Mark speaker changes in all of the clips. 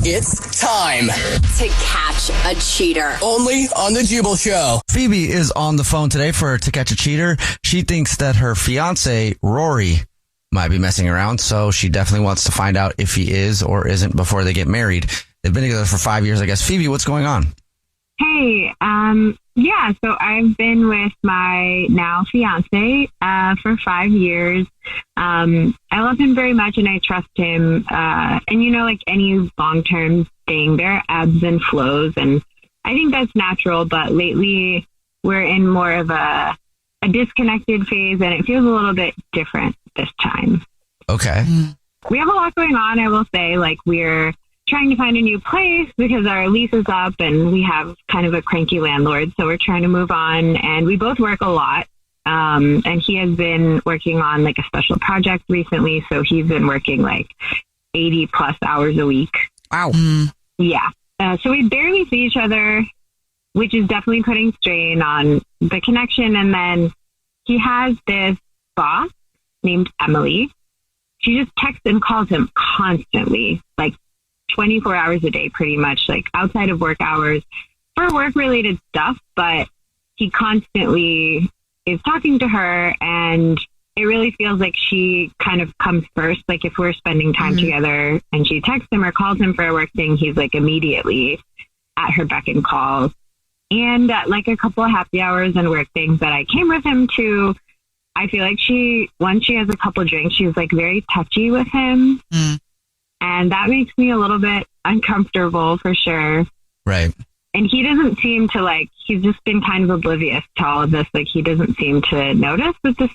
Speaker 1: It's time
Speaker 2: to catch a cheater.
Speaker 1: only on the Jubal Show.
Speaker 3: Phoebe is on the phone today for To Catch a Cheater. She thinks that her fiance, Rory, might be messing around, so she definitely wants to find out if he is or isn't before they get married. They've been together for 5 years, I guess. Phoebe, what's going on?
Speaker 4: Hey, so I've been with my now fiance for 5 years. I love him very much and I trust him. And like any long-term thing, there are ebbs and flows, and I think that's natural. But lately, we're in more of a disconnected phase, and it feels a little bit different this time.
Speaker 3: Okay.
Speaker 4: We have a lot going on, I will say. Like, we're trying to find a new place because our lease is up and we have kind of a cranky landlord. So we're trying to move on, and we both work a lot. And he has been working on like a special project recently. So he's been working like 80 plus hours a week.
Speaker 3: Wow.
Speaker 4: Yeah. So we barely see each other, which is definitely putting strain on the connection. And then he has this boss named Emily. She just texts and calls him constantly, like 24 hours a day, pretty much, like outside of work hours for work-related stuff. But he constantly is talking to her, and it really feels like she kind of comes first. Like if we're spending time together and she texts him or calls him for a work thing, he's like immediately at her beck and call. And like a couple of happy hours and work things that I came with him to, I feel like once she has a couple drinks, she's like very touchy with him. And that makes me a little bit uncomfortable for sure.
Speaker 3: Right.
Speaker 4: And he doesn't seem to he's just been kind of oblivious to all of this. Like he doesn't seem to notice that this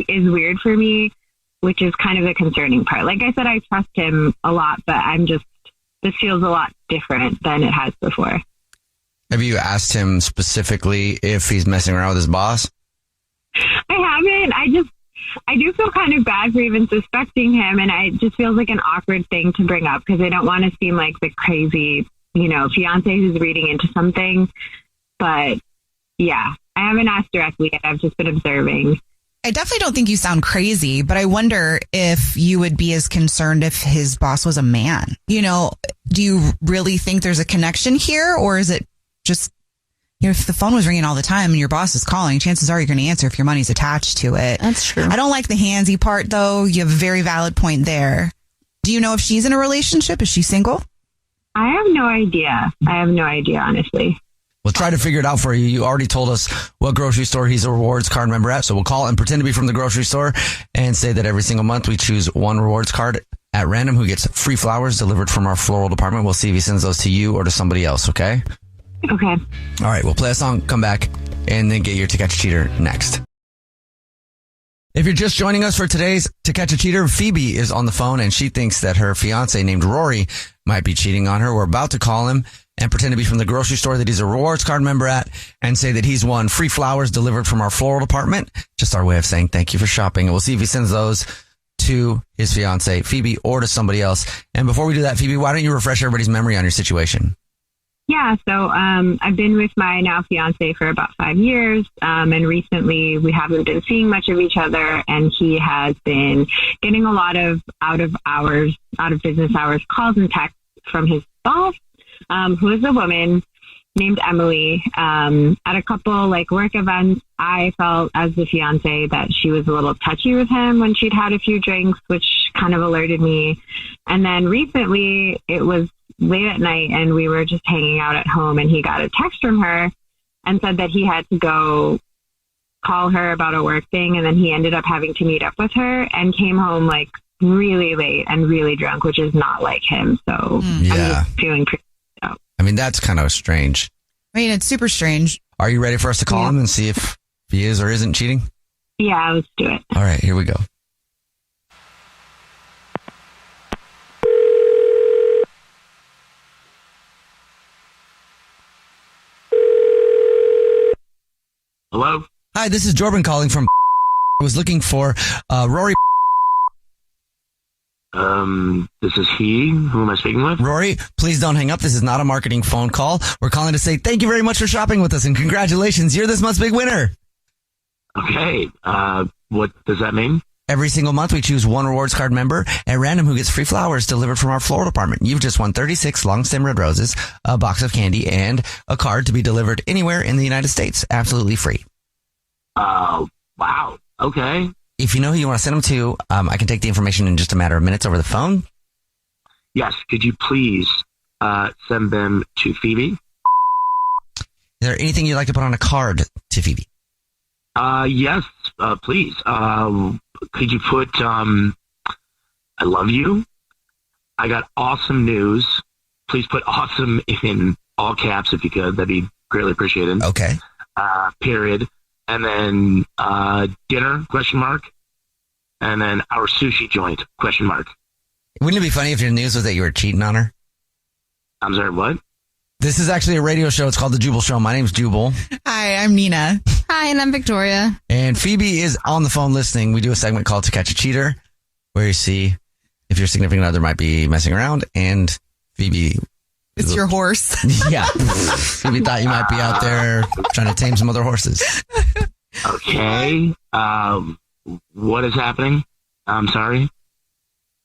Speaker 4: is weird for me, which is kind of the concerning part. Like I said, I trust him a lot, but this feels a lot different than it has before.
Speaker 3: Have you asked him specifically if he's messing around with his boss?
Speaker 4: I haven't. I do feel kind of bad for even suspecting him, and it just feels like an awkward thing to bring up because I don't want to seem like the crazy, fiance who's reading into something. But yeah, I haven't asked directly yet. I've just been observing.
Speaker 5: I definitely don't think you sound crazy, but I wonder if you would be as concerned if his boss was a man. Do you really think there's a connection here, or is it just, if the phone was ringing all the time and your boss is calling, chances are you're going to answer if your money's attached to it.
Speaker 2: That's true.
Speaker 5: I don't like the handsy part, though. You have a very valid point there. Do you know if she's in a relationship? Is she single?
Speaker 4: I have no idea. Honestly.
Speaker 3: We'll try to figure it out for you. You already told us what grocery store he's a rewards card member at, so we'll call and pretend to be from the grocery store and say that every single month we choose one rewards card at random who gets free flowers delivered from our floral department. We'll see if he sends those to you or to somebody else, okay?
Speaker 4: Okay.
Speaker 3: All right, we'll play a song, come back, and then get your To Catch a Cheater next. If you're just joining us for today's To Catch a Cheater, Phoebe is on the phone, and she thinks that her fiance named Rory might be cheating on her. We're about to call him and pretend to be from the grocery store that he's a rewards card member at and say that he's won free flowers delivered from our floral department. Just our way of saying thank you for shopping. And we'll see if he sends those to his fiance, Phoebe, or to somebody else. And before we do that, Phoebe, why don't you refresh everybody's memory on your situation?
Speaker 4: Yeah, so I've been with my now fiance for about 5 years, and recently we haven't been seeing much of each other, and he has been getting a lot of out of business hours calls and texts from his boss, who is a woman named Emily. At a couple work events, I felt as the fiance that she was a little touchy with him when she'd had a few drinks, which kind of alerted me. And then recently it was late at night and we were just hanging out at home, and he got a text from her and said that he had to go call her about a work thing, and then he ended up having to meet up with her and came home really late and really drunk, which is not like him. So
Speaker 3: Yeah.
Speaker 4: I'm just feeling pretty out.
Speaker 3: I mean, that's kind of strange.
Speaker 5: It's super strange.
Speaker 3: Are you ready for us to call him and see if he is or isn't cheating?
Speaker 4: Yeah, let's do it.
Speaker 3: All right, here we go.
Speaker 6: Hello?
Speaker 3: Hi, this is Jordan calling from I was looking for Rory.
Speaker 6: This is he. Who am I speaking with?
Speaker 3: Rory, please don't hang up. This is not a marketing phone call. We're calling to say thank you very much for shopping with us and congratulations. You're this month's big winner.
Speaker 6: Okay. What does that mean?
Speaker 3: Every single month, we choose one rewards card member at random who gets free flowers delivered from our floral department. You've just won 36 long stem red roses, a box of candy, and a card to be delivered anywhere in the United States. Absolutely free.
Speaker 6: Wow. Okay.
Speaker 3: If you know who you want to send them to, I can take the information in just a matter of minutes over the phone.
Speaker 6: Yes. Could you please send them to Phoebe?
Speaker 3: Is there anything you'd like to put on a card to Phoebe?
Speaker 6: Yes, please. Could you put, I love you. I got awesome news. Please put awesome in all caps if you could. That'd be greatly appreciated.
Speaker 3: Okay.
Speaker 6: Period. And then, dinner, ? And then our sushi joint, ?
Speaker 3: Wouldn't it be funny if your news was that you were cheating on her?
Speaker 6: I'm sorry, what?
Speaker 3: This is actually a radio show. It's called The Jubal Show. My name's Jubal.
Speaker 5: Hi, I'm Nina.
Speaker 7: Hi, and I'm Victoria.
Speaker 3: And Phoebe is on the phone listening. We do a segment called To Catch a Cheater, where you see if your significant other might be messing around. And Phoebe...
Speaker 5: It's your horse.
Speaker 3: Yeah. Phoebe thought you might be out there trying to tame some other horses.
Speaker 6: Okay. What is happening? I'm sorry.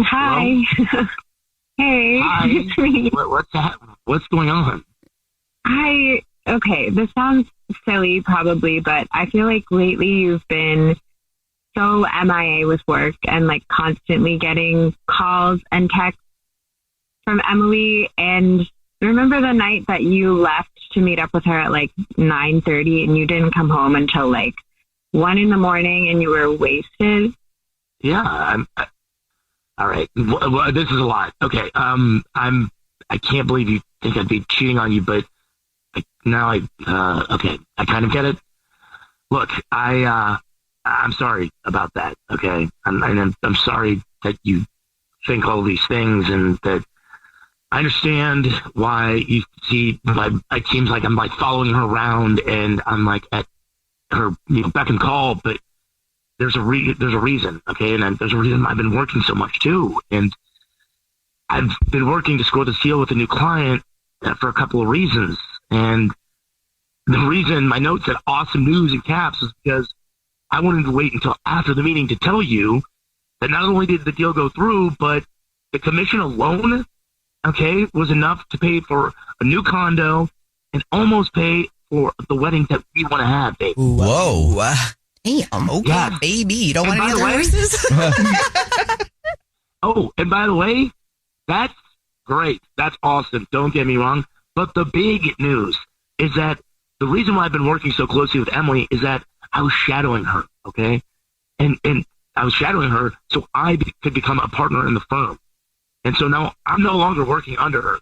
Speaker 4: Hi. Hey.
Speaker 6: Hi.
Speaker 4: It's me.
Speaker 6: What's going on?
Speaker 4: Okay, this sounds silly probably, but I feel like lately you've been so MIA with work and like constantly getting calls and texts from Emily. And remember the night that you left to meet up with her at like 9:30 and you didn't come home until like 1 a.m. and you were wasted?
Speaker 6: Yeah. All right. Well, this is a lot. Okay. I can't believe you think I'd be cheating on you, but okay. I kind of get it. Look, I'm sorry about that. Okay. I'm sorry that you think all these things, and that I understand why you see, it seems like I'm like following her around and I'm like at her beck and call, but there's a reason. Okay. And there's a reason I've been working so much too. And I've been working to score the deal with a new client for a couple of reasons. And the reason my note said awesome news in caps is because I wanted to wait until after the meeting to tell you that not only did the deal go through, but the commission alone, okay, was enough to pay for a new condo and almost pay for the wedding that we want to have, babe.
Speaker 3: Whoa.
Speaker 5: Damn. Okay,
Speaker 6: Yeah.
Speaker 5: baby. You don't
Speaker 6: And
Speaker 5: want any
Speaker 6: by
Speaker 5: other
Speaker 6: the way-
Speaker 5: horses?
Speaker 6: Oh, and by the way, that's great. That's awesome. Don't get me wrong. But the big news is that the reason why I've been working so closely with Emily is that I was shadowing her, okay? And I was shadowing her so I could become a partner in the firm. And so now I'm no longer working under her.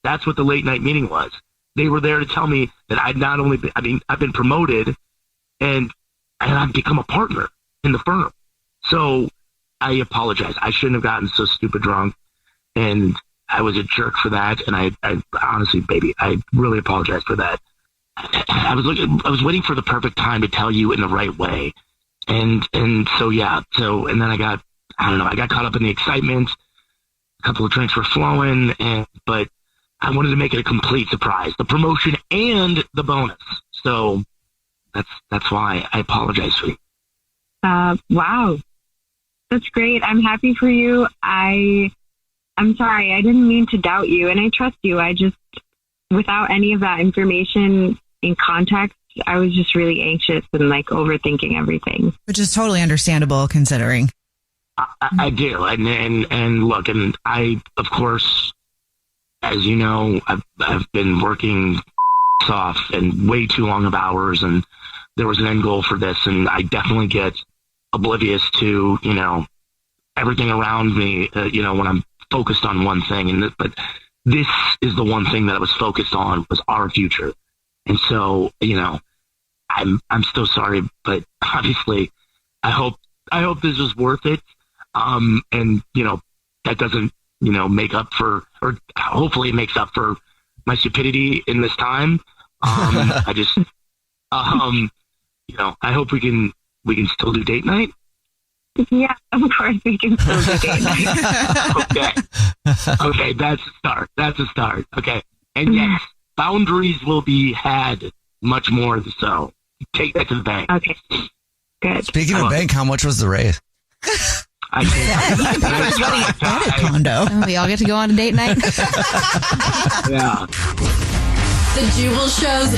Speaker 6: That's what the late night meeting was. They were there to tell me that I've been promoted and I've become a partner in the firm. So I apologize. I shouldn't have gotten so stupid drunk, and I was a jerk for that. And I honestly, baby, I really apologize for that. I was waiting for the perfect time to tell you in the right way. And so, yeah. And then I got caught up in the excitement. A couple of drinks were flowing, but I wanted to make it a complete surprise, the promotion and the bonus. So that's why I apologize for you.
Speaker 4: Wow. That's great. I'm happy for you. I'm sorry. I didn't mean to doubt you, and I trust you. I just, without any of that information in context, I was just really anxious and like overthinking everything.
Speaker 5: Which is totally understandable considering.
Speaker 6: I do. And look, and I, of course, as you know, I've been working off and way too long of hours, and there was an end goal for this, and I definitely get oblivious to, everything around me, when I'm focused on one thing. But this is the one thing that I was focused on, was our future. And so, I'm still sorry, but obviously I hope this was worth it. And that doesn't, make up for, or hopefully it makes up for my stupidity in this time. I just, I hope we can still do date night.
Speaker 4: Yeah, of course we can still do date night.
Speaker 6: Okay. That's a start. Okay. And yes, boundaries will be had much more so. Take that to the bank.
Speaker 4: Okay. Good.
Speaker 3: Speaking of bank, how much was the raise?
Speaker 6: I can't.
Speaker 5: His wedding and a condo.
Speaker 7: Oh, we all get to go on a date night.
Speaker 6: Yeah.
Speaker 2: The Jubal Show's